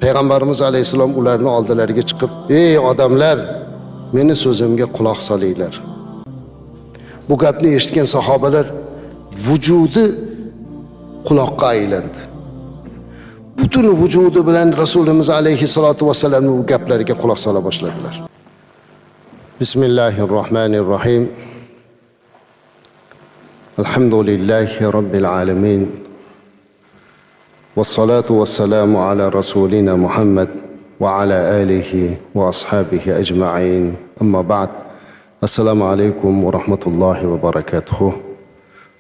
Payg'ambarimiz alayhissalom ularning oldilariga chiqib, "Ey odamlar, meni so'zimga quloq solinglar." Bu gapni eshitgan sahobalar vujudi quloqqa aylandi. Butun vujudi bilan Rasulimiz alayhissalatu vassalamning bu gaplariga quloq sola boshladilar. Bismillahirrohmanirrohim. Alhamdulillahi robbil alamin. Vassalatu vassalamu ala rasulina Muhammad va ala alihi va ashabihi ajma'in. Amma ba'd. Assalomu alaykum va rahmatullohi va barakatuh.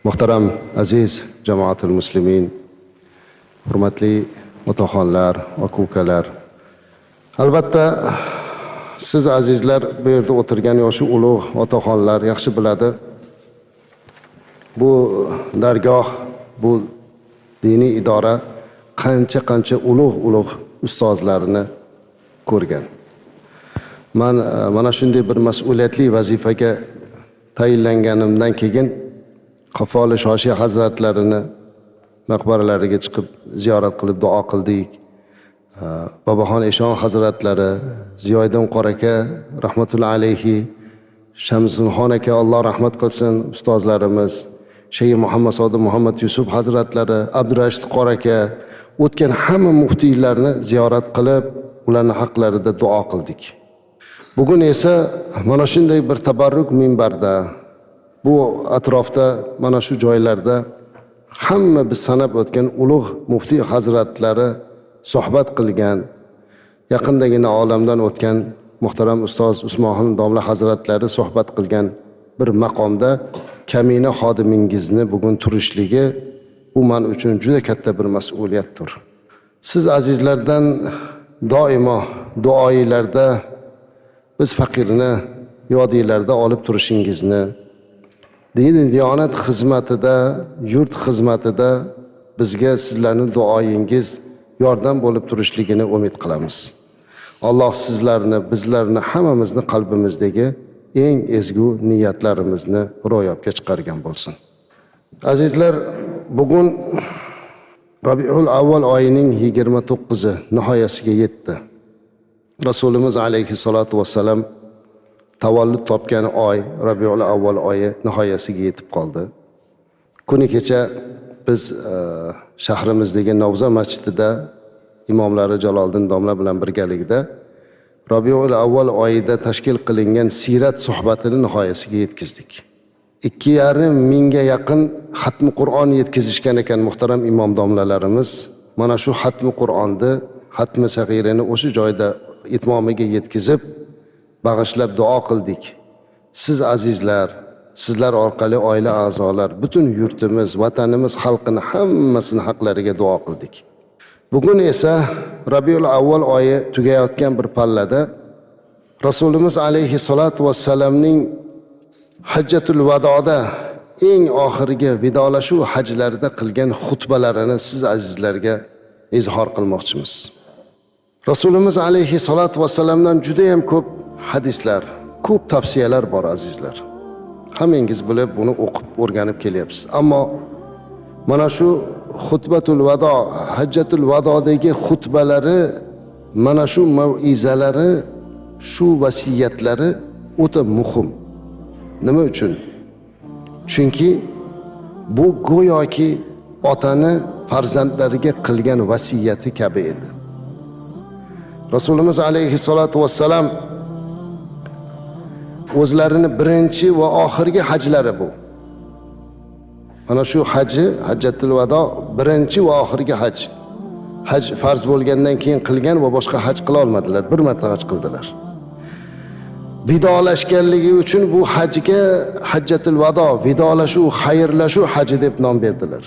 Muhtaram aziz jamoatul muslimin, hurmatli otaxonlar, aka-ukalar. Albatta siz azizlar bu yerda o'tirgan yoshi ulug' otaxonlar yaxshi biladi. Bu dargoh, bu diniy idora qancha ulug' ustozlarni ko'rgan. Mana shunday bir mas'uliyatli vazifaga tayinlanganimdan keyin Qafoli Shoshiy hazratlarini maqbaralariga chiqib ziyorat qilib duo qildik. Boboxon Eshon hazratlari, Ziyoiddin Qoraka rahmatullohi alayhi, Shamsunxon aka Alloh rahmat qilsin, ustozlarimiz, Shayx Muhammad Sodiq Muhammad Yusuf hazratlari, Abdurashid Qoraka, o'tgan hamma muftiylarni ziyorat qilib, ularning haqlarida duo qildik. Bugun esa mana shunday bir tabarruk minbarda, bu atrofda, mana shu joylarda hamma biz sanab o'tgan ulug' muftiy hazratlari suhbat qilgan, yaqindagina olamdan o'tgan muhtaram ustoz Usmonxon domla hazratlari suhbat qilgan bir maqomda kamina xodimingizni bugun turishligi bu men uchun juda katta bir mas'uliyatdir. Siz azizlardan doimo duoilarda biz faqirni yodinglarda olib turishingizni, diyonat xizmatida, yurt xizmatida bizga sizlarning duoyingiz yordam bo'lib turishligini umid qilamiz. Alloh sizlarni, bizlarni, hammamizni qalbimizdagi eng ezgu niyatlarimizni ro'yobga chiqargan bo'lsin. Azizlar, bugun Rabiul Avval oyining 29-i nihoyasiga yetdi. Rasulimiz alayhissalatu vassalam tavallud topgan oy, Rabiul Avval oyi nihoyasiga yetib qoldi. Kuni kecha biz shahrimizdagi Navza masjidida imomlari Jaloliddin domla bilan birgalikda Rabiul Avval oyida tashkil qilingan sirat suhbatini nihoyasiga yetkazdik. 2,5 mingga yaqin xatmi Qur'on yetkazishgan ekan muhtaram imom domlalarimiz. Mana shu xatmi Qur'onni, xatmi sag'irani o'sha joyda itmomiga yetkazib, bag'ishlab duo qildik. Siz azizlar, sizlar orqali oila a'zolar, butun yurtimiz, vatanimiz, xalqini hammasini haqlariga duo qildik. Bugun esa Rabiul Avval oyi tugayotgan bir pallada Rasulimiz alayhissalatu vassalamning Hajjatul Vadoda eng oxirgi vidolashuv hajlarida qilgan xutbalarini siz azizlarga izhor qilmoqchimiz. Rasulimiz alayhissalatu vassalamdan juda ham ko'p hadislar, ko'p tavsiyalar bor azizlar. Hammangiz bilib buni o'qib o'rganib kelyapsiz. Ammo mana shu xutbatul vado, hajjatul vadodagi xutbalari, mana shu mav'izalari, shu vasiyatlari o'ta muhim. Nima uchun? Chunki bu go'yoki otani farzandlariga qilgan vasiyati kabi edi. Rasulimiz alayhissalatu vassalam o'zlarini birinchi va oxirgi hajlari bu. Mana shu haji, Hajjatul Vado birinchi va oxirgi haj. Haj farz bo'lgandan keyin qilgan va boshqa haj qila olmadilar. Bir marta haj qildilar. Vidolashganligi uchun bu hajga Hajjatul Vado, vidolashuv, xayrlashuv haji deb nom berdilar.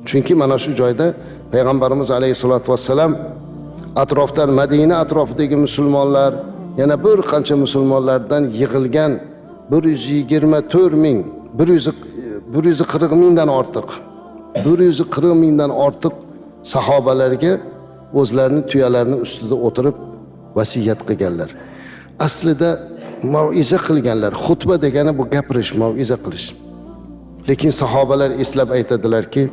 Chunki mana shu joyda payg'ambarimiz alayhisolatu vassalam atrofdan, Madina atrofidagi musulmonlar, yana bir qancha musulmonlardan yig'ilgan 124 ming, 140 mingdan ortiq 140 mingdan ortiq sahobalarga o'zlarining tuyalarini ustida o'tirib vasiyat qilganlar. Aslida mau'iza qilganlar. Xutba degani bu gapirish, mau'iza qilish. Lekin sahobalar eslab aytadilarki,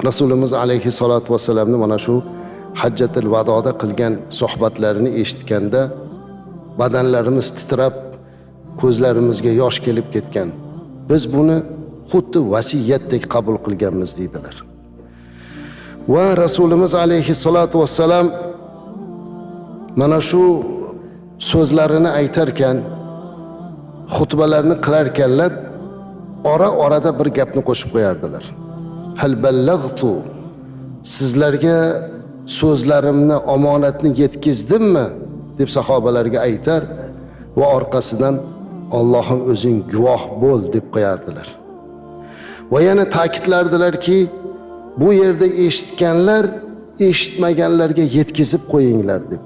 Rasulimiz alayhi salatu vasallamni mana shu Hajjatul Vadoda qilgan suhbatlarini eshitganda badanlarimiz titrab, ko'zlarimizga yosh kelib ketgan. Biz buni xuddi vasiyatdek qabul qilganmiz deydilar. Va Rasulimiz alayhissalatu vassalam mana shu so'zlarini aytarkan, xutbalarni qilarkanlar, ora-orada bir gapni qo'shib qo'yardilar. Hal ballagtu, sizlarga so'zlarimni, omonatni yetkizdimmi deb sahobalarga aytar va orqasidan Allohim o'zing guvoh bo'l deb qo'yardilar. Va yana ta'kidlardilarki, bu yerda eshitganlar eshitmaganlarga yetkizib qo'yinglar deb.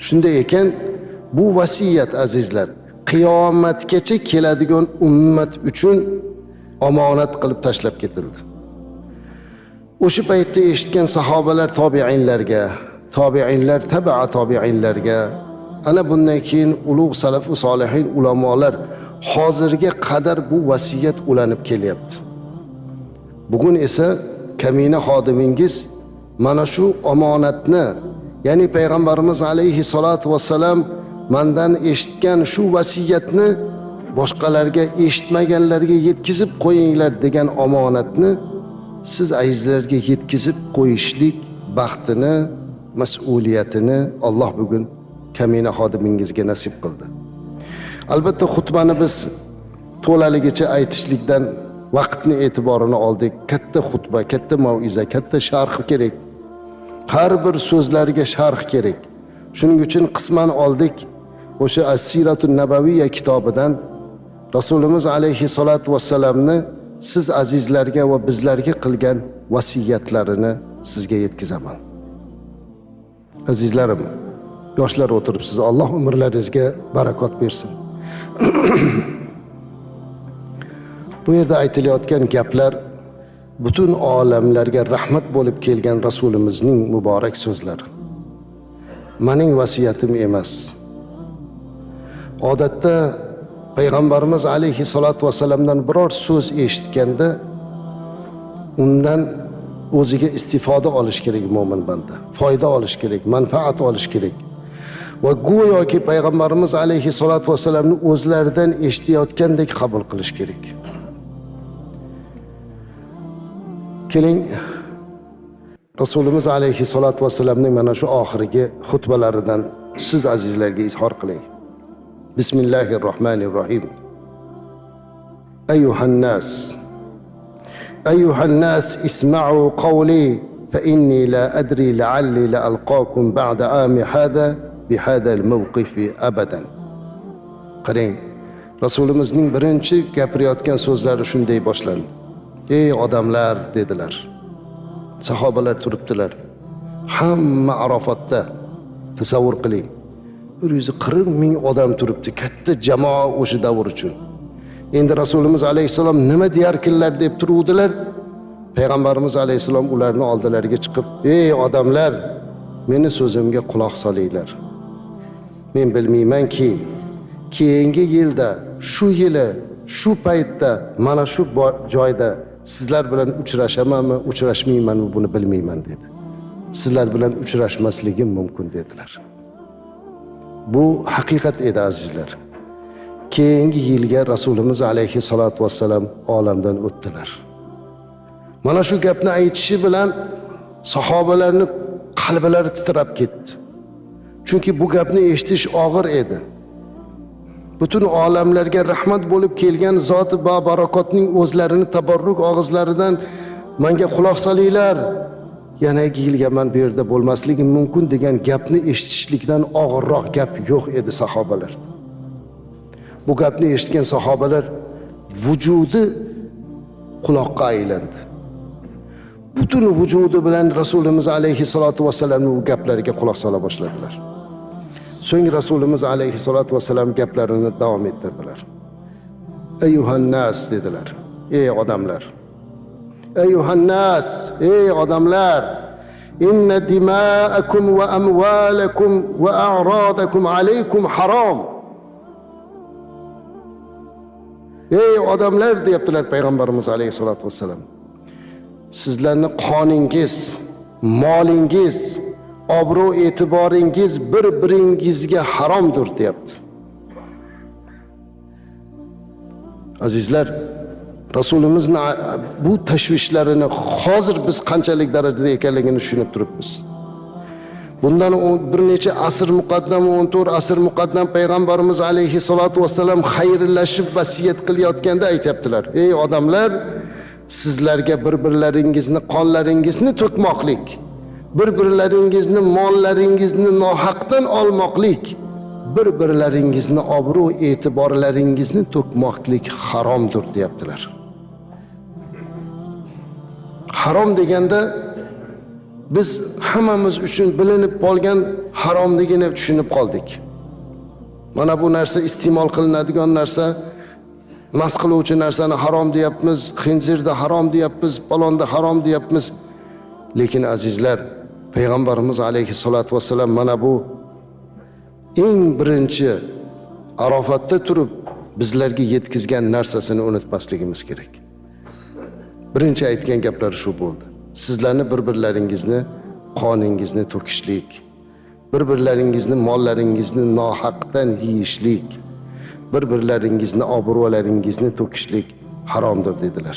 Shunday ekan, bu vasiyat azizlar qiyomatgacha keladigan ummat uchun omonat qilib tashlab ketildi. O'sha paytda eshitgan sahobalar tobiinlarga, tobiinlar tabi'a tobiinlarga, ana bundan keyin ulug' salaf va solihin ulamolar hozirga qadar bu vasiyat ulanib kelyapti. Bugun esa kamina xodimingiz mana shu omonatni, ya'ni payg'ambarimiz alayhi salatu vassalam mandan eshitgan shu vasiyatni boshqalarga, eshitmaganlarga yetkizib qo'yinglar degan omonatni siz azizlarga yetkizib qo'yishlik baxtini, mas'uliyatini Alloh bugun kamina xodimingizga nasib qildi. Albatta xutbani biz to'laligicha aytishlikdan vaqtni e'tiborini oldik. Katta xutba, katta mau'iza, katta sharh kerak. Har bir so'zlarga sharh kerak. Shuning uchun qisman oldik. O'sha As-Siratun Nabaviyya kitobidan Rasulimiz alayhi salatu vassalamni siz azizlarga va bizlarga qilgan vasiyatlarini sizga yetkizaman. Azizlarim, yoshlar o'tiribsiz. Alloh umrlaringizga barakot bersin. Bu yerda aytilayotgan gaplar butun olamlarga rahmat bo'lib kelgan Rasulimizning muborak so'zlari. Mening vasiyatim emas. Odatda payg'ambarimiz alayhi salatu vasallamdan biror so'z eshitganda undan o'ziga istifoda olish kerak mo'min banda. Foyda olish kerak, manfaat olish kerak. Va go'yoki payg'ambarimiz alayhi salatu vasallamni o'zlaridan eshitayotgandek qabul qilish kerak. Keling, Rasulimiz alayhi salatu vasallamning mana shu oxirgi xutbalaridan siz azizlarga izhor qilay. Bismillahirrohmanirrohim. Ayyuhan nas isma'u qawli fa inni la adri la'alli la alqakum ba'da ami hada bi hada al-mawqif abadan. Qarang, Rasulimizning birinchi gapirayotgan so'zlari shunday boshlandi. Ey odamlar dedilar. Sahobalar turibdilar. Hamma Arafatda, tasavvur qiling. 140 ming odam turibdi, katta jamoa o'sha davr uchun. Endi Rasulimiz alayhisalom nima deyarkinlar deb turuvdilar. Payg'ambarimiz alayhisalom ularni oldilariga chiqib, "Ey odamlar, meni so'zimga quloq solinglar. Men bilmaymanki, keyingi yilda, shu yili, shu paytda, mana shu joyda sizlar bilan uchrashamanmi, uchrashmaymanmi buni bilmayman" dedi. Sizlar bilan uchrashmasligim mumkin dedilar. Bu haqiqat edi azizlar. Keyingi yilga Rasulimiz alayhi salatu vassalam olamdan o'tdilar. Mana shu gapni aytishi bilan sahobalarning qalblari titrab ketdi. Chunki bu gapni eshitish og'ir edi. Butun olamlarga rahmat bo'lib kelgan zoti ba barakotning o'zlarini tabarruk og'izlaridan menga quloq solinglar, yanagi yilga men bu yerda bo'lmasligim mumkin degan gapni eshitishlikdan og'irroq gap yo'q edi sahobalar. Bu gapni eshitgan sahobalar vujudi quloqqa aylandi. Butun vujudi bilan Rasulimiz alayhi salatu vasallamning bu gaplariga quloq sola boshladilar. So'ng Rasulimiz alayhi salatu vasallam gaplarini davom ettirdilar. Ayyuhan nas dedilar. Ey odamlar. Ayyuhan nas, ey odamlar. Inna dima'akum va amwalakum va a'radakum alaykum harom. Ey odamlar deyaptilar payg'ambarimiz alayhi salatu vasallam. Sizlarning qoningiz, molingiz, obro' e'tiboringiz bir-biringizga haromdir deyapti. Azizlar, Rasulimizni bu tashvishlarini hozir biz qanchalik darajada ekanligini tushunib turibmiz. Bundan bir necha asr muqaddam, 14 asr muqaddam payg'ambarimiz alayhissalatu vassalam xayrlashib vasiyat qilayotganda aytibdilar: "Ey odamlar, sizlarga bir-birlaringizni qonlaringizni to'kmoqlik, bir-birlaringizni mollaringizni nohaqdan olmoqlik, bir-birlaringizni obro' e'tiborlaringizni to'kmoqlik haromdir" deyaptilar. Harom deganda biz hammamiz uchun bilinib qolgan haromligini tushunib qoldik. Mana bu narsa iste'mol qilinadigan narsa, mas qiluvchi narsani harom deyapmiz, xinzirda harom deyapmiz, palonda harom deyapmiz. Lekin azizlar, payg'ambarimiz alayhissalatu vassalam mana bu eng birinchi Arofatda turib bizlarga yetkazgan narsasini unutmasligimiz kerak. Birinchi aytgan gaplari shu bo'ldi. Sizlarni bir-birlaringizni qoningizni to'kishlik, bir-birlaringizni mollaringizni nohaqdan yeyishlik, bir-birlaringizni obro'laringizni to'kishlik haromdir dedilar.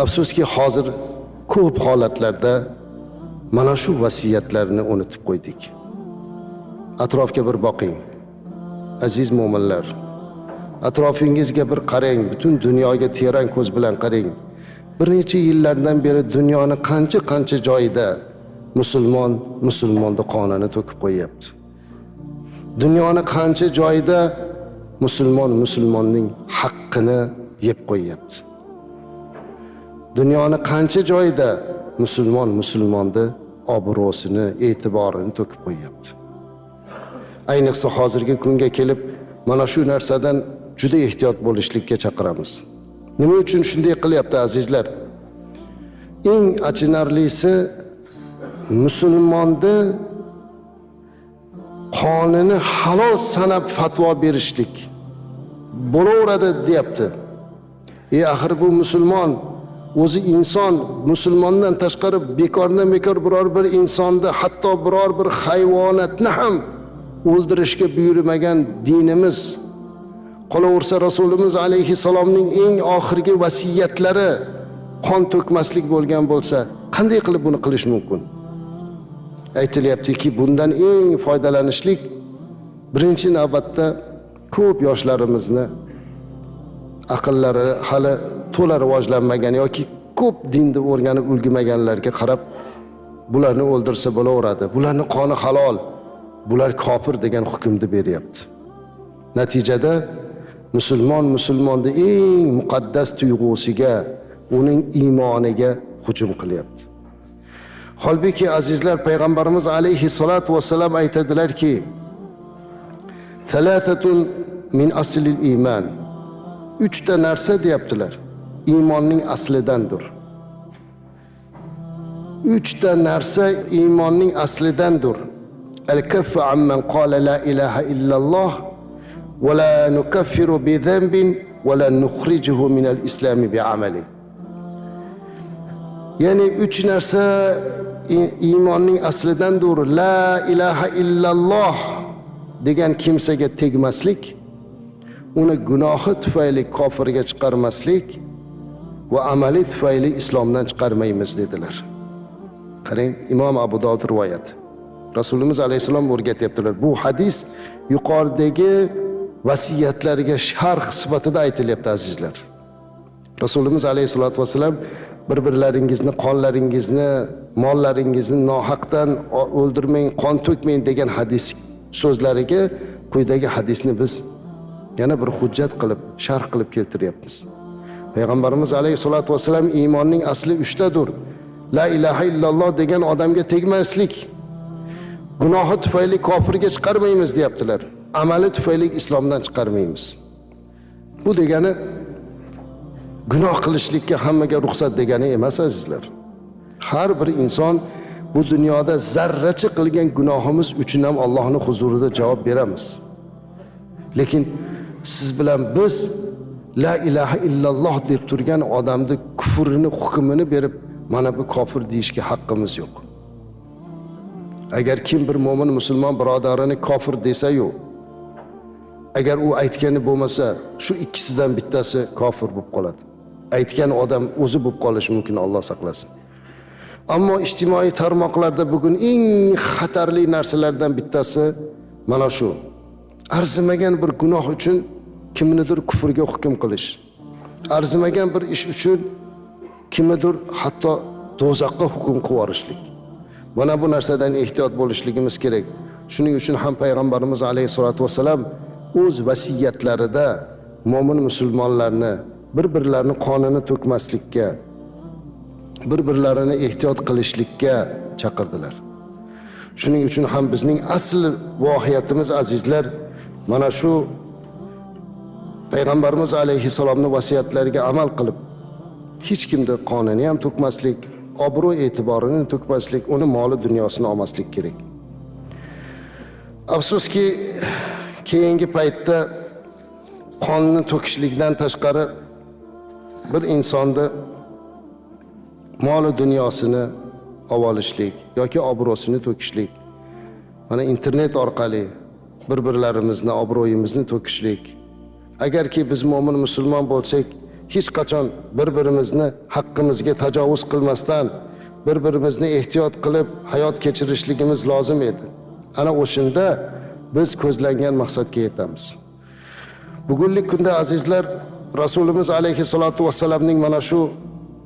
Afsuski hozir ko'p holatlarda mana shu vasiyatlarni unutib qo'ydik. Atrofga bir boqing. Aziz mo'minlar, atrofingizga bir qarang, butun dunyoga teran ko'z bilan qarang. Bir necha yillardan beri dunyoni qancha joyida musulmonning qonini to'kib qo'yapti. Dunyoni qancha joyida musulmonning haqqini yeb qo'yapti. Dunyoni qancha joyida musulmonning obro'sini, e'tiborini to'kib qo'yapti. Ayniqsa hozirgi kunga kelib mana shu narsadan juda ehtiyot bo'lishlikka chaqiramiz. Nima uchun shunday qilyapti azizlar? Eng achinarlisi musulmonni qonini halol sanab fatvo berishlik bo'laveradi deyapti. Axir bu musulmon, o'zi inson, musulmondan tashqari bekordan bekor biror bir insonni, hatto biror bir hayvonotni ham o'ldirishga buyurmagan dinimiz. Qolaversa Rasulimiz alayhissalomning eng oxirgi vasiyatlari qon to'kmaslik bo'lgan bo'lsa, qanday qilib buni qilish mumkin? Aytilyaptiki, bundan eng foydalanishlik birinchi navbatda ko'p yoshlarimizni aqllari hali to'la rivojlanmagan yoki ko'p dinni o'rganib ulgurmaganlarga qarab, bularni o'ldirsa bo'laveradi, bularning qoni halol, bular kofir degan hukmni beryapti. Natijada musulmonning eng muqaddas tuyg'usiga, uning iymoniga hujum qilyapti. Holbuki azizlar, payg'ambarimiz alayhissalatu vassalam aytadilarki, "Thalathatun min aslil iymon." 3 ta narsa deyaptilar, iymonning aslidandir. 3 ta narsa iymonning aslidandir. Al-kaffu amman qala la ilaha illalloh va la nukaffiru bi dhanbin va la nukhrijuhu min al-islam bi amali. Ya'ni 3 narsa iymonning aslidandir. La ilaha illalloh degan kimsaga tegmaslik, uni gunohi tufayli kofirga chiqarmaslik va amali tufayli islomdan chiqarmaymiz dedilar. Qarang, Imom Abu Dovud rivoyat. Rasulimiz alayhisalom o'rgatyaptilar. Bu hadis yuqoridagi vasiyatlarga sharh sifatida aytilyapti azizlar. Rasulimiz alayhisolatu vasallam bir-birlaringizni qonlaringizni, mollaringizni nohaqdan o'ldirmang, qon to'kmang degan hadis so'zlariga quyidagi hadisni biz yana bir hujjat qilib, sharh qilib keltiryapmiz. Payg'ambarimiz alayhisolatu vasallam iymonning asli 3 tadir. La ilaha illalloh degan odamga tegmaslik, gunohi tufayli kofirga chiqarmaymiz deyaptilar. Amali tufayli islomdan chiqarmaymiz. Bu degani gunoh qilishlikka hammaga ruxsat degani emas azizlar. Har bir inson bu dunyoda zarracha qilgan gunohimiz uchun ham Allohning huzurida javob beramiz. Lekin siz bilan biz la ilaha illalloh deb turgan odamni kufrini hukmini berib mana bu kofir deyishga haqqimiz yo'q. Agar kim bir mo'min musulmon birodarini kofir desa-yu, agar u aytgani bo'lmasa, shu ikkisidan bittasi kofir bo'lib qoladi. Aytgan odam o'zi bo'lib qolishi mumkin, Alloh saqlasin. Ammo ijtimoiy tarmoqlarda bugun eng xatarli narsalardan bittasi mana shu. Arzimagan bir gunoh uchun kimnidir kufrga hukm qilish. Arzimagan bir ish uchun kimnidir hatto do'zaxga hukm qilib yuborishlik. Mana bu narsadan ehtiyot bo'lishligimiz kerak. Shuning uchun ham payg'ambarimiz alayhisolatu vasallam o'z vasiyatlarida mo'min musulmonlarni bir-birlarini qonini to'kmaslikka, bir-birlarini ehtiyot qilishlikka chaqirdilar. Shuning uchun ham bizning asl vohiyatimiz azizlar mana shu payg'ambarimiz alayhisalomning vasiyatlariga amal qilib, hech kimni qonini ham to'kmaslik, obro' e'tiborini to'kmaslik, uni moli dunyosini olmaslik kerak. Afsuski, keyingi paytda qonni to'kishlikdan tashqari bir insonni moli dunyosini olishlik yoki obro'sini to'kishlik, mana internet orqali bir-birlarimizni obro'yimizni to'kishlik. Agarki biz mo'min musulmon bo'lsak, hech qachon bir-birimizni haqqimizga tajovuz qilmasdan, bir-birimizni ehtiyot qilib hayot kechirishligimiz lozim edi. Ana o'shanda biz ko'zlangan maqsadga yetamiz. Bugungi kunda azizlar, Rasulimiz alayhisolatu vassalamning mana shu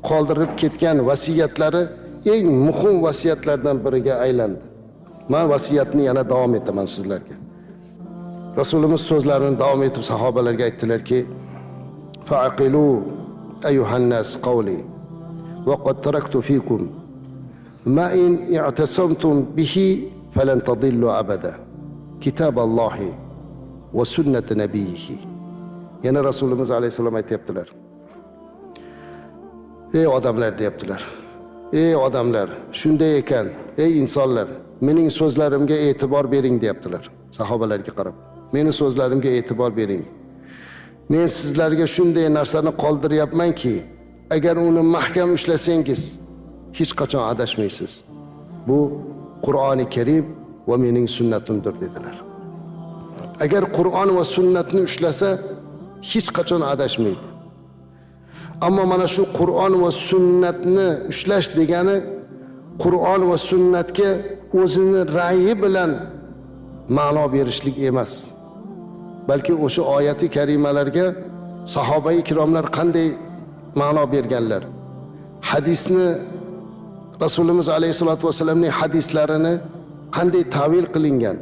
qoldirib ketgan vasiyatlari eng muhim vasiyatlardan biriga aylandi. Men vasiyatni yana davom etaman sizlarga. Rasulimiz so'zlarini davom etib sahobalarga aytdilarki: "Fa'aqilu ayyuhan nas qawli wa qad taraktu fikum ma in i'tasamtum bihi falan tadillu abada. Kitaballohi va sunnat nabiyhi." Yana Rasulimiz alayhisalom aytibdilar. Ey odamlar deyaptilar. Ey odamlar, shunday ekan, ey insonlar, mening so'zlarimga e'tibor bering deyaptilar sahobalarga qarab. Meni so'zlarimga e'tibor bering. Men sizlarga shunday narsani qoldiryapmanki, agar uni mahkam ushlasangiz, hech qachon adashmaysiz. Bu Qur'oni Karim va mening sunnatimdir dedilar. Agar Qur'on va sunnatni ushlasa, hech qachon adashmaydi. Ammo mana shu Qur'on va sunnatni ushlash degani Qur'on va sunnatga o'zini ra'yi bilan ma'no berishlik emas. Balki o'sha oyati karimalarga sahobai kiromlar qanday ma'no berganlar. Hadisni Rasulimiz alayhisolatu vasallamning hadislarini qanday ta'vil qilingan.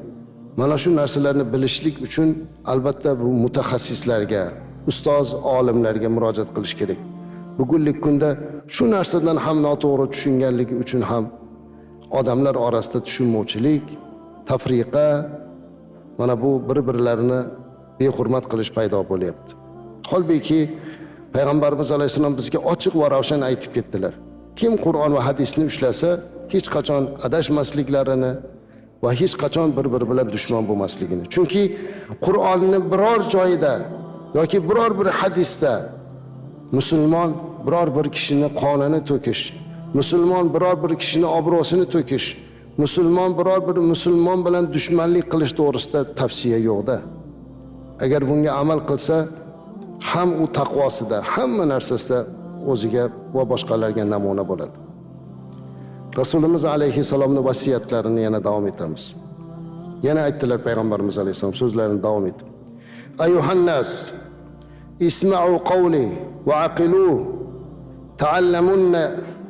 Mana shu narsalarni bilishlik uchun albatta bu mutaxassislarga, ustoz olimlarga murojaat qilish kerak. Bugungi kunda shu narsadan ham noto'g'ri tushunganligi uchun ham odamlar orasida tushunmovchilik, tafriqa, mana bu bir-birlarini behurmat qilish paydo bo'lyapti. Holbuki payg'ambarimiz alayhisalom bizga ochiq va ravshan aytib ketdilar. Kim Qur'on va hadisni ushlasa, hech qachon adashmasliklarini va hech qachon bir-biri bilan dushman bo'lmasligini. Chunki Qur'onni biror joyida yoki biror bir hadisda musulmon biror bir kishini qonini to'kish, musulmon biror bir kishini obro'sini to'kish, musulmon biror bir musulmon bilan dushmanlik qilish to'g'risida tavsiya yo'q-da. Agar bunga amal qilsa, ham u taqvosida, hamma narsasida o'ziga va boshqalarga namuna bo'ladi. Rasulimiz alayhisalomning vasiyatlarini yana davom etamiz. Yana aytdilar payg'ambarimiz alayhisalom so'zlarini davom etib. Ayyuhan nas, isma'u qawli wa aqilu ta'allamunna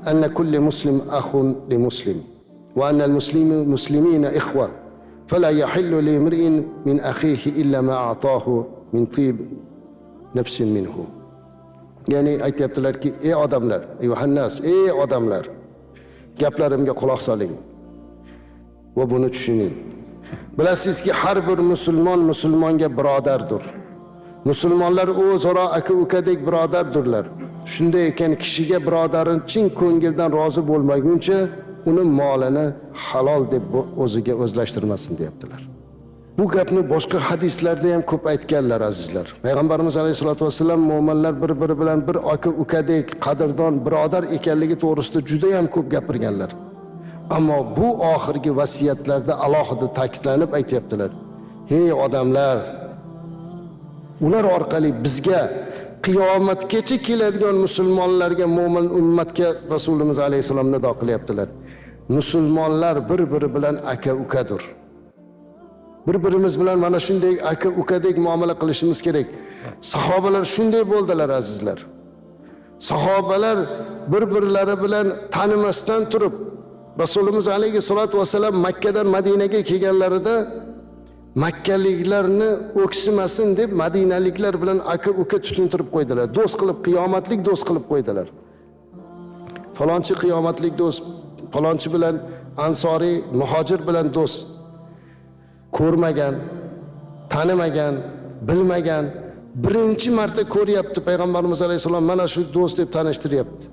anna kulli muslim akhun li muslim wa anna al-muslimina ikhwa fala yahillu li imri'in min akhihi illa ma a'tahu min tib nafsin minhu. Ya'ni aytibdilarki, ey odamlar, ayyuhan nas, ey odamlar, gaplarimga quloq soling va buni tushuning. Bilasizki, har bir musulmon musulmonga birodardir. Musulmonlar o'zaro aka-ukadek birodardirlar. Shunday ekan, kishiga birodarin chin ko'ngildan rozi bo'lmaguncha uni molini halol deb o'ziga o'zlashtirmasin deyaptilar. Bu gapni boshqa hadislarda ham ko'p aytganlar azizlar. Payg'ambarimiz alayhisolatu vasallam mu'minlar bir-biri bilan bir aka ukadek, qadrdon, birodar ekanligi to'g'risida juda ham ko'p gapirganlar. Ammo bu oxirgi vasiyatlarda alohida ta'kidlanib aytayaptilar. Hey odamlar, ular orqali bizga qiyomatgacha keladigan musulmonlarga, mo'min ummatga Rasulimiz alayhisalom nido qilyaptilar. Musulmonlar bir-biri bilan aka ukadir. Bir-birimiz bilan mana shunday aka ukadek muomala qilishimiz kerak. Sahobalar shunday bo'ldilar azizlar. Sahobalar bir-birlari bilan tanimasdan turib, Rasulimiz alayhisolatu vasallam Makkadan Madinaga kelganlarida Makkaliklarni o'ksimasin deb Madinaliklar bilan aka uka tutuntirib qo'ydilar. Do'st qilib, qiyomatlik do'st qilib qo'ydilar. Falonchi qiyomatlik do'st, falonchi bilan ansoriy, muhojir bilan do'st. Ko'rmagan, tanimagan, bilmagan, birinchi marta ko'ryapti Payg'ambarimiz alayhisalom mana shu do'st deb tanishtiryapti.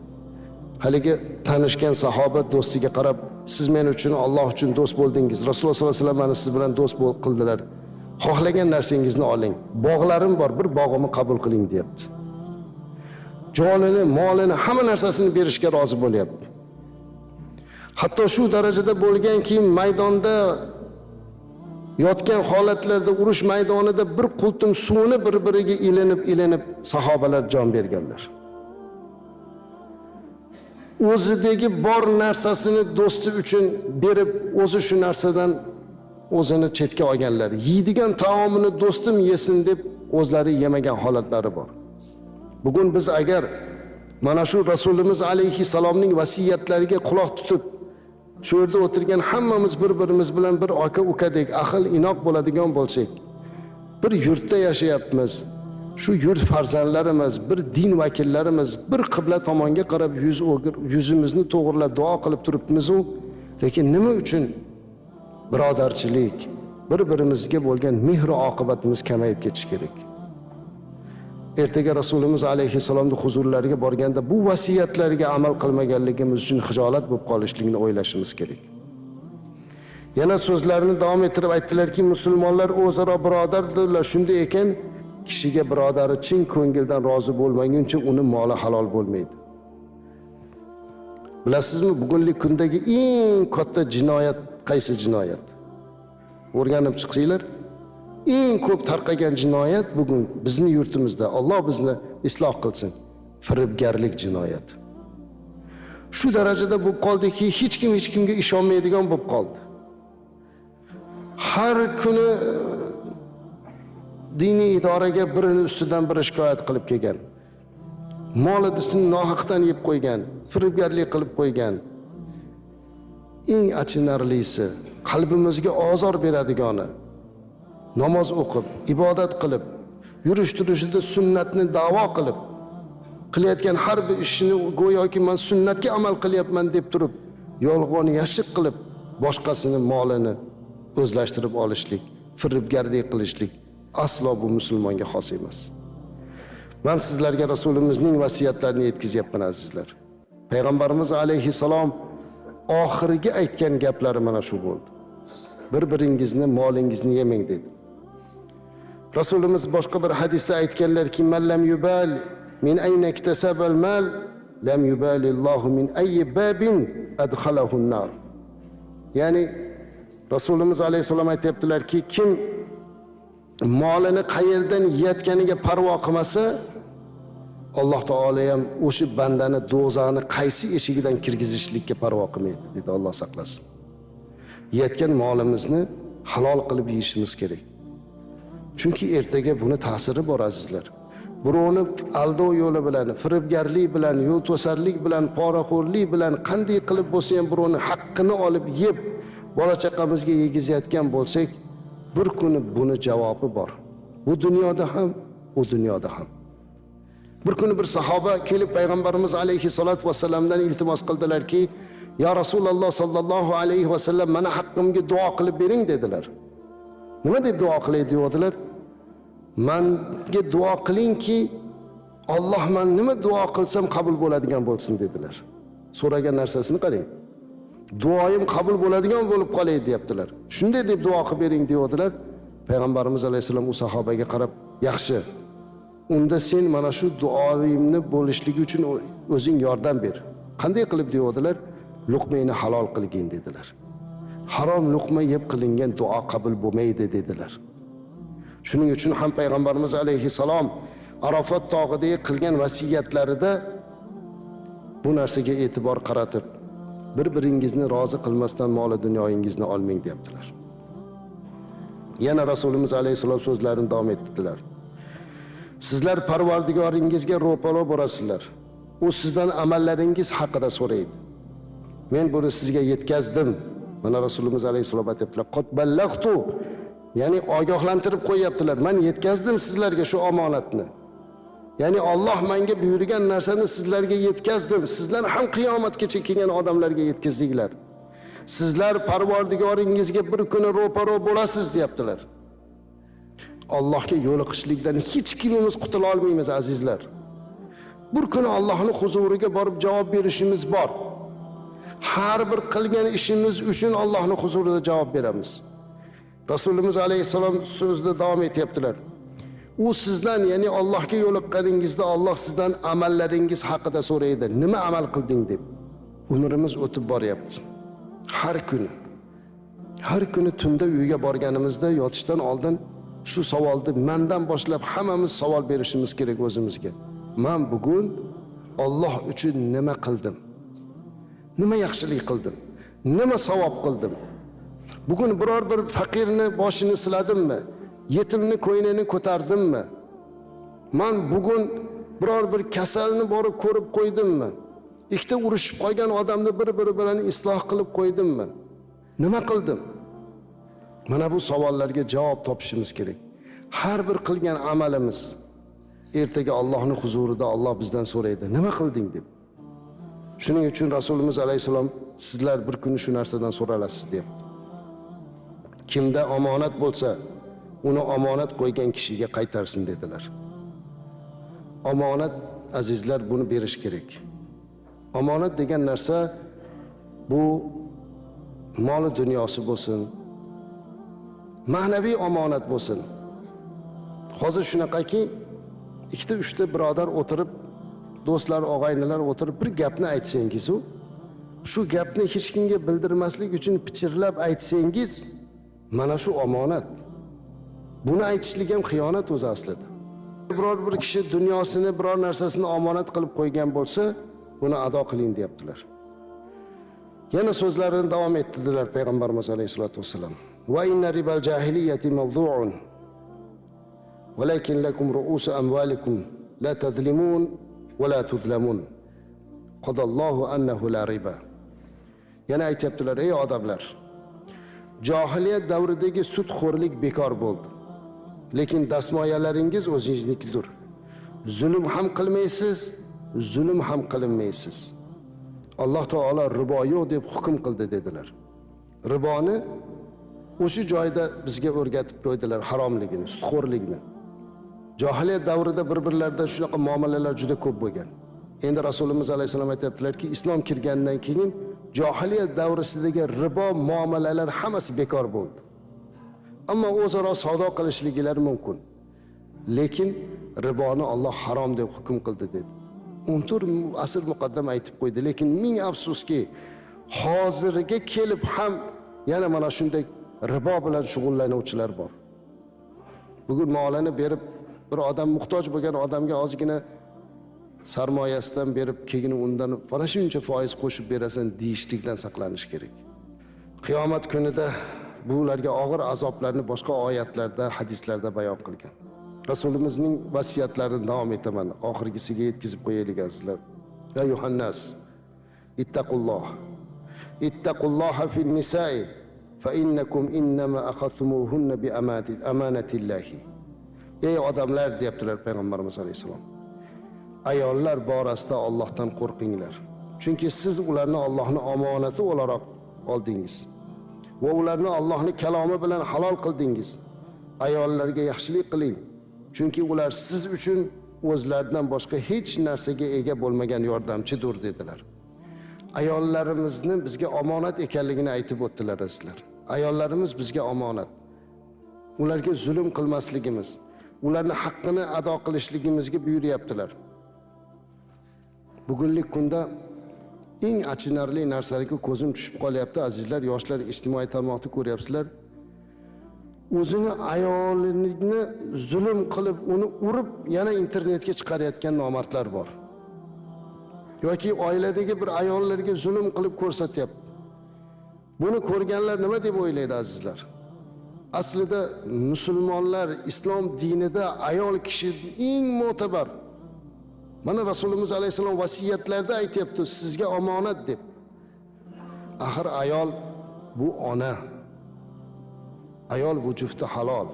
Haligi tanishgan sahoba do'stiga qarab, siz men uchun Alloh uchun do'st bo'ldingiz. Rasululloh sollallohu alayhi vasallam meni siz bilan do'st qildilar. Xohlagan narsangizni oling. Bog'larim bor, bir bog'imni qabul qiling deyapti. Jonini, molini, hamma narsasini berishga rozi bo'lyapti. Hatto shu darajada bo'lganki, maydonda yotgan holatlarda, urush maydonida bir qultum suvni bir-biriga ilinib sahobalar jon berganlar. O'zidagi bor narsasini do'sti uchun berib, o'zi shu narsadan o'zini chetga olganlar. Yeydigan taomini do'stim yesin deb o'zlari yemagan holatlari bor. Bugun biz agar mana shu Rasulimiz alayhisalomning vasiyatlariga quloq tutib, shu yerda o'tirgan hammamiz bir-birimiz bilan bir aka ukadek ahil inoq bo'ladigan bo'lsak, bir yurtda yashayapmiz. Shu yurt farzandlarimiz, bir din vakillarimiz bir qibla tomonga qarab yuzimizni to'g'rilab duo qilib turibmiz-u, lekin nima uchun birodarchilik, bir-birimizga bo'lgan mehr oqibatimiz kamayib ketishi kerak. Ertaga Rasulimiz alayhisalomning huzurlariga borganda bu vasiyatlarga amal qilmaganligimiz uchun xijolat bo'lib qolishligini o'ylashimiz kerak. Yana so'zlarini davom ettirib aytdilarki, musulmonlar o'zaro birodardirlar. Shunday ekan, kishiga birodari chin ko'ngildan rozi bo'lmaguncha uni moli halol bo'lmaydi. Bilasizmi, bugungi kundagi eng katta jinoyat qaysi jinoyat? O'rganib chiqsanglar, eng ko'p tarqagan jinoyat bugun bizning yurtimizda, Alloh bizni isloh qilsin, firibgarlik jinoyati. Shu darajada bo'lib qoldiki, hech kimga ishonmaydigan bo'lib qoldi. Har kuni diniy idoraga birini ustidan biri shikoyat qilib kelgan. Molidisini nohaqdan yeb qo'ygan, firibgarlik qilib qo'ygan. Eng achinarlisi, qalbimizga ozor beradigani, namoz o'qib, ibodat qilib, yurish-turishida sunnatni da'vo qilib, qilayotgan har bir ishini go'yoki men sunnatga amal qilyapman deb turib, yolg'on yashiq qilib, boshqasini molini o'zlashtirib olishlik, firibgarlik qilishlik aslo bu musulmonga xos emas. Men sizlarga Rasulimizning vasiyatlarini yetkazyapman azizlar. Payg'ambarimiz alayhisalom oxirgi aytgan gaplari mana shu bo'ldi. Bir-biringizni, molingizni yemang dedi. Rasulimiz boshqa bir hadisda aytganlarki, "Man lam yubal min ayna iktasabal mal, lam yubalillohu min ayyi babin adkhalahu an-nar." Ya'ni Rasulimiz alayhisalom aytibdilarki, kim molini qayerdan yeyotganiga parvo qilmasa, Alloh taolo ham o'sha bandani do'zaxni qaysi eshigidan kirgizishlikka parvo qilmaydi, dedi. Alloh saqlasin. Yeyotgan molimizni halol qilib yeyishimiz kerak. Chunki ertaga buni ta'siri bor azizlar. Birovni aldov yo'li bilan, firibgarlik bilan, yo'l to'sarlik bilan, poraxo'rlik bilan qanday qilib bo'lsa ham birovni haqqini olib yeb, bola chaqamizga yegizayotgan bo'lsak, bir kuni buni javobi bor. Bu dunyoda ham, u dunyoda ham. Bir kuni bir sahoba kelib payg'ambarimiz alayhisolatu vasallamdan iltimos qildilarki, "Ya Rasululloh sallallohu alayhi vasallam, mana haqqimga duo qilib bering" dedilar. Nima deb duo qilay deydilar? "Menga duo qilingki, Alloh men nima duo qilsam qabul bo'ladigan bo'lsin" dedilar. So'ragan narsasini qarang. Duoyim qabul bo'ladigan bo'lib qolay deyaptilar. Shunday deb duo qilib bering deydilar. Payg'ambarimiz alayhissalom u sahobaga qarab, yaxshi, unda sen mana shu duoimni bo'lishligi uchun o'zing yordam ber. Qanday qilib deyodilar? Luqmayni halol qilgin dedilar. Harom luqma yeb qilingan duo qabul bo'lmaydi dedilar. Shuning uchun ham payg'ambarimiz alayhissalom Arafat tog'idagi qilgan vasiyatlarida bu narsaga e'tibor qaratib, bir-biringizni rozi qilmasdan mol dunyoyingizni olmang deyaptilar. Yana Rasulimiz alayhissalom so'zlarini davom ettirdilar. Sizlar Parvardigoringizga ro'paro bo'lasizlar. U sizdan amallaringiz haqida so'raydi. Men buni sizga yetkazdim. Mana Rasulimiz alayhissalom aytibdilar, "Qad ballagtu", ya'ni ogohlantirib qo'yaptilar. Men yetkazdim sizlarga shu omonatni. Ya'ni Alloh menga buyurgan narsani sizlarga yetkazdim. Sizlar ham qiyomatgacha kelgan odamlarga yetkazinglar. Sizlar Parvardigoringizga bir kuni ro'paro bo'lasiz deyaptilar. Allohga yo'liqishlikdan hech kimimiz qutula olmaymiz azizlar. Bir kuni Allohning huzuriga borib javob berishimiz bor. Har bir qilgan ishimiz uchun Allohning huzurida javob beramiz. Rasulimiz alayhissalom so'zida davom etyaptilar. U sizdan, ya'ni Allohga yo'liqqaningizda Alloh sizdan amallaringiz haqida so'raydi. Nima amal qilding deb. Umrimiz o'tib boryapti. Har kuni tunda uyga borganimizda yotishdan oldin shu savolni mendan boshlab hammamiz savol berishimiz kerak o'zimizga. Men bugun Alloh uchun nima qildim? Nima yaxshilik qildim? Nima savob qildim? Bugun biror bir faqirni boshini siladimmi? Yetimni ko'ynini ko'tardimmi? Men bugun biror bir kasalni borib ko'rib qo'ydimmi? Ikkita urushib qolgan odamni bir-biri bilan isloh qilib qo'ydimmi? Nima qildim? Mana bu savollarga javob topishimiz kerak. Har bir qilgan amalimiz ertaga Allohning huzurida Alloh bizdan so'raydi, nima qilding deb. Shuning uchun Rasulimiz alayhisalom sizlar bir kun shu narsadan so'ralasiz deyapti. Kimda omonat bo'lsa, uni omonat qo'ygan kishiga qaytarsin dedilar. Omonat azizlar, buni berish kerak. Omonat degan narsa bu mol dunyosi bo'lsin, ma'naviy omonat bo'lsin. Hozir shunaqaki, ikkita uchta birodar o'tirib, do'stlar, og'aynilar o'tirib bir gapni aytsangiz, shu gapni hech kimga bildirmaslik uchun pichirlab aytsangiz, mana shu omonat. Buni aytishlik ham xiyonat o'zi aslida. Biror bir kishi dunyosini, biror narsasini omonat qilib qo'ygan bo'lsa, buni ado qiling deyaptilar. Yana so'zlarini davom ettirdilar payg'ambarimiz alayhisolatu vasallam. Va inna ribal jahiliyati mawdu'un walakin lakum ru'usu amwalikum la tadlimun va la tudlamun. Qadallohu annahu la riba. Yana aytibdilar, ey odamlar, jahiliyat davridagi sudxo'rlik bekor bo'ldi. Lekin dasmoyalaringiz o'zingiznikidir. Zulm ham qilmaysiz, zulm ham qilinmaysiz. Alloh taolo ribo yo'q deb hukm qildi dedilar. Riboni o'sha joyda bizga o'rgatib qo'ydilar haromligini, sudxo'rlikni. Jahiliyat davrida bir-birlaridan shunaqa muomalalar juda ko'p bo'lgan. Endi Rasulimiz alayhisalom aytibdilarki, islom kirgandan keyin jahiliyat davrisidagi ribo muomalalar hammasi bekor bo'ldi. Ammo o'zaro savdo qilishliklari mumkin. Lekin riboni Alloh harom deb hukm qildi dedi. 14 asr muqaddam aytib qo'ydi. Lekin ming afsuski, hozirga kelib ham yana mana shunday ribo bilan shug'ullanuvchilar bor. Bugun molini berib, bir odam muhtoj bo'lgan odamga ozgina sarmoyasidan berib, keyin undan mana shuncha foiz qo'shib berasan deyishlikdan saqlanish kerak. Qiyomat kunida bularga og'ir azoblarni boshqa oyatlarda, hadislarda bayon qilgan. Rasulimizning vasiyatlarini davom etaman. Oxirgisiga yetkazib qo'yaylik azizlar. Ya Yuhannas, ittaqulloh. Ittaqulloha fil nisa'i fa innakum innama akhadtumuhunna bi amanatillahi. Ey odamlar deyaptilar payg'ambarimiz alayhisalom. Ayollar borasida Allohdan qo'rqinglar. Chunki siz ularni Allohning omonati o'laroq oldingiz. Va ularni Allohning kalomi bilan halol qildingiz. Ayollarga yaxshilik qiling. Chunki ular siz uchun o'zlaridan boshqa hech narsaga ega bo'lmagan yordamchidir dedilar. Ayollarimizni bizga omonat ekanligini aytib o'tdilar sizlar. Ayollarimiz bizga omonat. ularga zulm qilmasligimiz, ularning haqqini ado qilishligimizga buyuryaptilar. Bugungi kunda eng achinarli narsaga ko'zim tushib qolyapti azizlar, yoshlar ijtimoiy tarmoqda ko'ryapsizlar. O'zini ayolini zulm qilib, uni urib, yana internetga chiqarayotgan nomardlar bor. Yoki oiladagi bir ayollarga zulm qilib ko'rsatyapti. Buni ko'rganlar nima deb o'ylaydi azizlar? Aslida musulmonlar islom dinida ayol kishi eng mo'tabar. Mana Rasululloh alayhisalom vasiyatlarda aytibdi, sizga omonat deb. Axir ayol bu ona. Ayol bu jufti halol.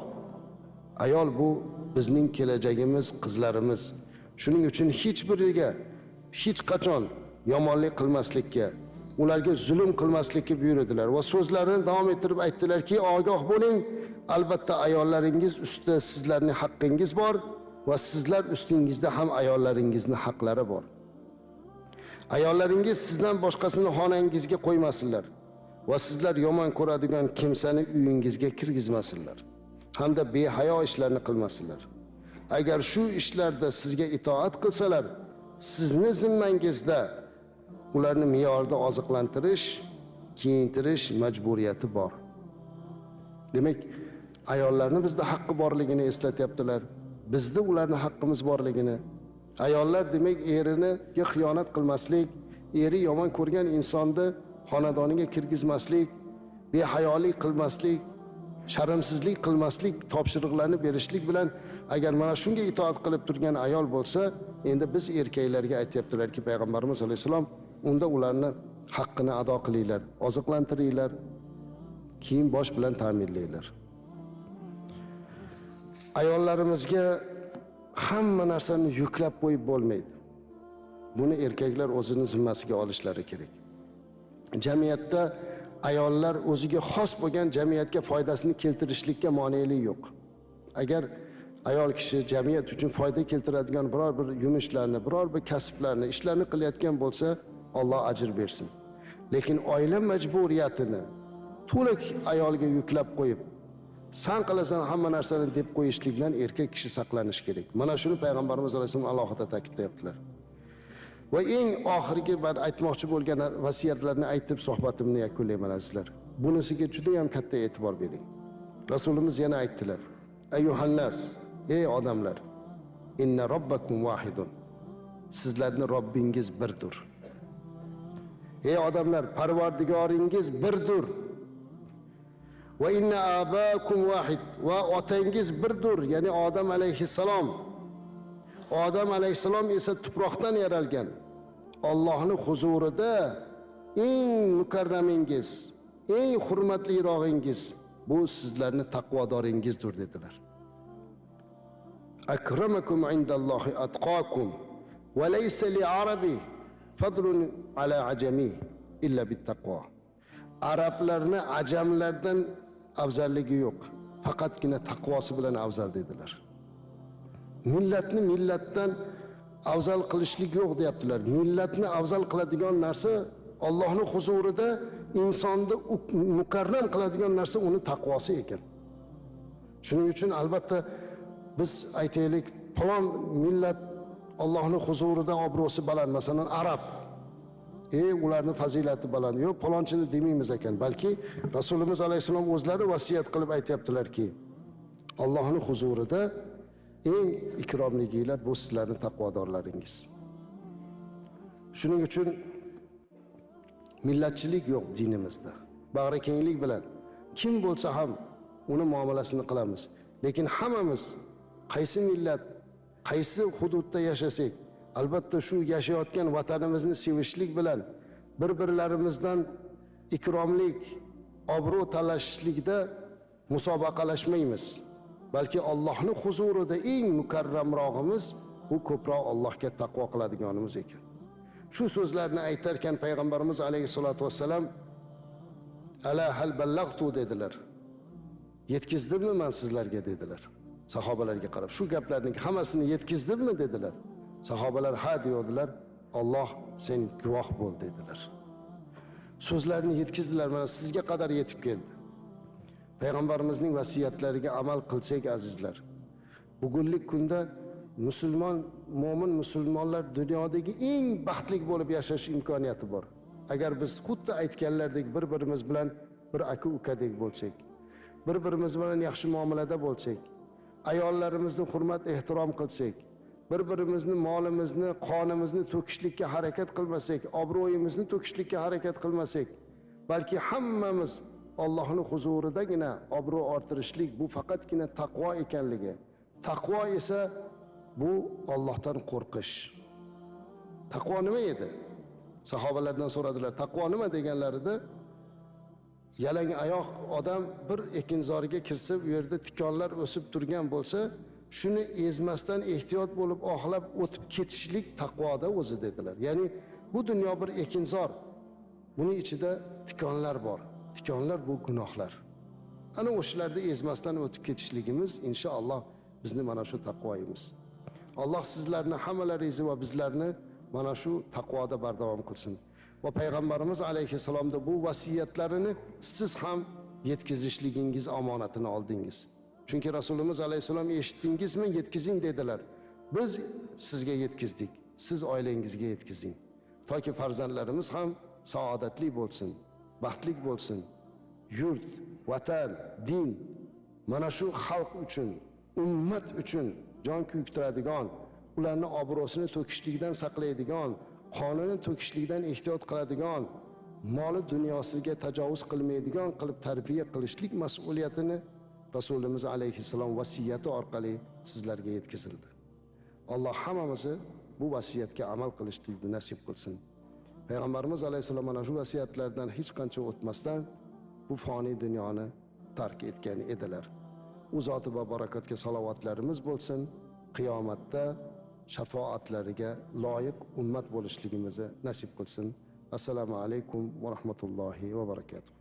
Ayol bu bizning kelajagimiz, qizlarimiz. Shuning uchun hech biriga hech qachon yomonlik qilmaslikka, ularga zulm qilmaslikka buyurdilar va so'zlarini davom ettirib aytdilarki, ogoh bo'ling, albatta ayollaringiz ustida sizlarning haqqingiz bor va sizlar ustingizda ham ayollaringizning haqlari bor. Ayollaringiz sizdan boshqasini xonangizga qo'ymasinlar va sizlar yomon ko'radigan kimsani uyingizga kirgizmasinlar. Hamda behayo ishlarni qilmasinlar. Agar shu ishlarda sizga itoat qilsalar, sizni zimmangizda ularni me'yorda oziqlantirish, kiyintirish majburiyati bor. Demak, ayollarni bizda haqqi borligini eslatyaptilar. Bizda ularning haqqimiz borligini. Ayollar demak eriga xiyonat qilmaslik, eri yomon ko'rgan insonni xonadoniga kirgizmaslik, behayolik qilmaslik, sharmsizlik qilmaslik topshiriqlarni berishlik bilan agar mana shunga itoat qilib turgan ayol bo'lsa, endi biz erkaklarga aytayaptilarki, payg'ambarimiz alayhisalom, unda ularni haqqini ado qilinglar, oziqlantiringlar, kiyim bosh bilan ta'minlanglar. Ayollarimizga hamma narsani yuklab qo'yib bo'lmaydi. Buni erkaklar o'zini zimmasiga olishlari kerak. Jamiyatda ayollar o'ziga xos bo'lgan jamiyatga foydasini keltirishlikka monelik yo'q. Agar ayol kishi jamiyat uchun foyda keltiradigan biror bir yumushlarni, biror bir kasblarni, ishlarni qilayotgan bo'lsa, Alloh ajr bersin. Lekin oila majburiyatini to'liq ayolga yuklab qo'yib, sen qilasan hamma narsani deb qo'yishlikdan erkak kishi saqlanish kerak. Mana shuni payg'ambarimiz alayhisalom alohida ta'kidlayaptilar. Va eng oxirgi ben aytmoqchi bo'lgan vasiyatlarni aytib suhbatimni yakunlayman azizlar. Bunisiga juda ham katta e'tibor bering. Rasulimiz yana aytdilar: "Ayyuhannas, ey odamlar, inna robbakum vahidun." Sizlarning Robbingiz birdir. Ey odamlar, Parvardigoringiz birdir. Va inna abakum vahid, va otangiz birdir, ya'ni Odam alayhissalom. Odam alayhissalom esa tuproqdan yaralgan. Allohning huzurida eng mukarramingiz, eng hurmatlirog'ingiz bu sizlarning taqvodoringizdir dedilar. Akramakum indallohi atqakum va laysa li'arabi fadlun ala ajami illa bittaqvo. Arablarni ajamlardan afzalligi yo'q, faqatgina taqvosi bilan afzal dedilar. Millatni millatdan afzal qilishlik yo'q deyaptilar. Millatni afzal qiladigan narsa Allohning huzurida insonni mukarram qiladigan narsa uni taqvosi ekan. Shuning uchun albatta biz aytaylik, falon millat Allohning huzurida obro'si baland, masalan Arab. Ularning fazilati baland. Yo'q, falonchini demaymiz ekan, balki Rasulimiz alayhisalom o'zlari vasiyat qilib aytayaptilarki, Allohning huzurida eng ikromligilar bu sizlarning taqvodorlaringiz. Shuning uchun millatchilik yo'q dinimizda. Bag'rikenglik bilan kim bo'lsa ham uni muomalasini qilamiz. Lekin hammamiz qaysi millat, qaysi hududda yashasak, albatta shu yashayotgan vatanimizni sevishlik bilan bir-birlarimizdan ikromlik, obro' talashishlikda musobaqalashmaymiz. Balki Allohning huzurida eng mukarramrog'imiz bu ko'proq Allohga taqvo qiladiganimiz ekan. Shu so'zlarni aytarkan payg'ambarimiz alayhisolatu vassalam ala hal ballag'tu dedilar. Yetkizdimmi men sizlarga dedilar. Sahobalarga qarab shu gaplarning hammasini yetkizdimmi dedilar. Sahobalar ha deydilar. Alloh sen guvoh bo'l dedilar. So'zlarni yetkizdilar, mana sizga qadar yetib keldi. payg'ambarimizning vasiyatlariga amal qilsak azizlar, bugungi kunda mo'min musulmonlar dunyodagi eng baxtli bo'lib yashash imkoniyati bor. Agar biz xuddi aytganlardek bir-birimiz bilan bir aka-ukadek bo'lsak, bir-birimiz bilan yaxshi muomalada bo'lsak, ayollarimizni hurmat ehtirom qilsak, bir-birimizni molimizni, qonimizni to'kishlikka harakat qilmasak, obro'yimizni to'kishlikka harakat qilmasak, balki hammamiz Allohning huzuridagina obro' orttirishlik bu faqatgina taqvo ekanligi. Taqvo esa bu Allohdan qo'rqish. Taqvo nima edi? Sahobalardan so'radilar, taqvo nima deganlarida, yalang oyoq odam bir ekinzorga kirsa, u yerda tikonlar o'sib turgan bo'lsa, shuni ezmasdan ehtiyot bo'lib oxlab o'tib ketishlik taqvoda o'zi dedilar. Ya'ni bu dunyo bir ekinzor. Buning ichida tikonlar bor. Tikonlar bu gunohlar. Ana o'shalarda ezmasdan o'tib ketishligimiz inshaalloh bizni mana shu taqvoyimiz. Alloh sizlarni hammalaringizni va bizlarni mana shu taqvoda bardavom qilsin. Va payg'ambarimiz alayhissalomda bu vasiyatlarini siz ham yetkazishligingiz omonatini oldingiz. Chunki Rasulimiz alayhissalom eshitdingizmi, yetkazing dedilar. Biz sizga yetkazdik, siz oilangizga yetkazing. Toki farzandlarimiz ham saodatli bo'lsin, baxtli bo'lsin. Yurt, vatan, din mana shu xalq uchun, ummat uchun jon kuydiradigan, ularni obro'sini to'kishlikdan saqlaydigan, qonini to'kishlikdan ehtiyot qiladigan, moli dunyosiga tajovuz qilmaydigan qilib tarbiya qilishlik mas'uliyatini Rasulimiz alayhissalom vasiyati orqali sizlarga yetkazildi. Alloh hammamizni bu vasiyatga amal qilishlikni nasib qilsin. Payg'ambarimiz alayhissalom mana shu vasiyatlardan hech qancha o'tmasdan bu foniy dunyoni tark etgan edilar. U zoti va barakatga salovatlarimiz bo'lsin. Qiyomatda shafoatlariga loyiq ummat bo'lishligimizni nasib qilsin. Assalomu alaykum va rahmatullohi va barakatuh.